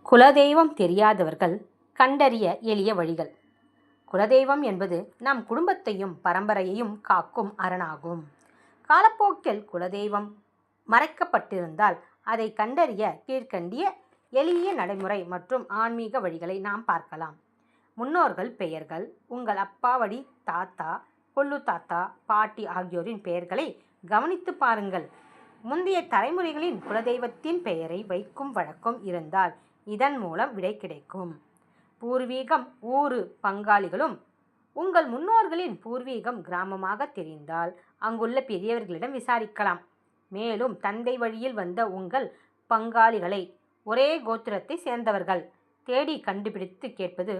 குலதெய்வம் தெரியாதவர்கள் கண்டறிய எளிய வழிகள். குலதெய்வம் என்பது நம் குடும்பத்தையும் பரம்பரையையும் காக்கும் அரணாகும். காலப்போக்கில் குலதெய்வம் மறைக்கப்பட்டிருந்தால் அதை கண்டறிய கீழ்க்கண்டிய எளிய நடைமுறை மற்றும் ஆன்மீக வழிகளை நாம் பார்க்கலாம். முன்னோர்கள் பெயர்கள். உங்கள் அப்பா வழி தாத்தா, கொள்ளு தாத்தா, பாட்டி ஆகியோரின் பெயர்களை கவனித்து பாருங்கள். முந்தைய தலைமுறைகளின் குலதெய்வத்தின் பெயரை வைக்கும் வழக்கம் இருந்தால் இதன் மூலம் விடை கிடைக்கும். பூர்வீகம் ஊரு பங்காளிகளும். உங்கள் முன்னோர்களின் பூர்வீகம் கிராமமாக தெரிந்தால் அங்குள்ள பெரியவர்களிடம் விசாரிக்கலாம். மேலும் தந்தை வழியில் வந்த உங்கள் பங்காளிகளை ஒரே கோத்திரத்தை சேர்ந்தவர்கள் தேடி கண்டுபிடித்து கேட்பது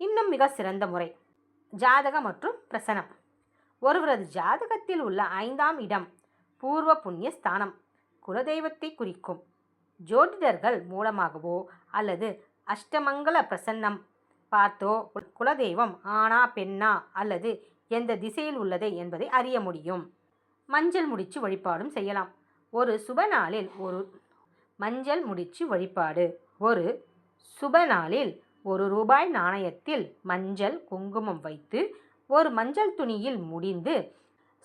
இன்னும் மிக சிறந்த முறை. ஜாதகம் மற்றும் பிரசனம். ஒருவரது ஜாதகத்தில் உள்ள 5ஆம் இடம் பூர்வ புண்ணிய ஸ்தானம் குலதெய்வத்தை குறிக்கும். ஜோதிடர்கள் மூலமாகவோ அல்லது அஷ்டமங்கல பிரசன்னம் பார்த்தோ குலதெய்வம் ஆணா பெண்ணா அல்லது எந்த திசையில் உள்ளது என்பதை அறிய முடியும். மஞ்சள் முடிச்சு வழிபாடும் செய்யலாம். ஒரு சுப நாளில் மஞ்சள் முடிச்சு வழிபாடு. ஒரு சுப நாளில் ₹1 நாணயத்தில் மஞ்சள் குங்குமம் வைத்து ஒரு மஞ்சள் துணியில் முடிந்து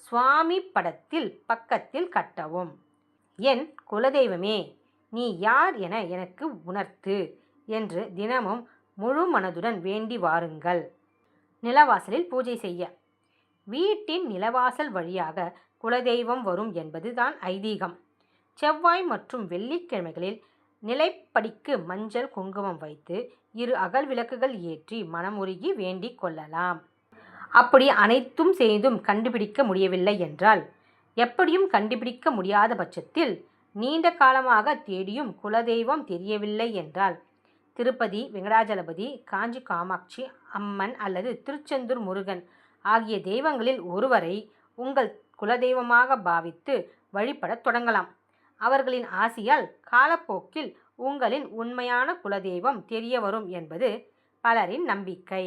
சுவாமி படத்தில் பக்கத்தில் கட்டவும். என் குலதெய்வமே, நீ யார் என எனக்கு உணர்த்து என்று தினமும் முழு மனதுடன் வேண்டி வாருங்கள். நிலவாசலில் பூஜை செய்ய. வீட்டின் நிலவாசல் வழியாக குலதெய்வம் வரும் என்பது தான் ஐதீகம். செவ்வாய் மற்றும் வெள்ளிக்கிழமைகளில் நிலைப்படிக்கு மஞ்சள் குங்குமம் வைத்து 2 அகல் விளக்குகள் ஏற்றி மனமுருகி வேண்டிக் கொள்ளலாம். அப்படி அனைத்தும் செய்தும் கண்டுபிடிக்க முடியவில்லை என்றால், எப்படியும் கண்டுபிடிக்க முடியாத பட்சத்தில், நீண்ட காலமாக தேடியும் குலதெய்வம் தெரியவில்லை என்றால், திருப்பதி வெங்கடாஜலபதி, காஞ்சி காமாட்சி அம்மன் அல்லது திருச்செந்தூர் முருகன் ஆகிய தெய்வங்களில் ஒருவரை உங்கள் குலதெய்வமாக பாவித்து வழிபடத் தொடங்கலாம். அவர்களின் ஆசியால் காலப்போக்கில் உங்களின் உண்மையான குலதெய்வம் தெரிய வரும் என்பது பலரின் நம்பிக்கை.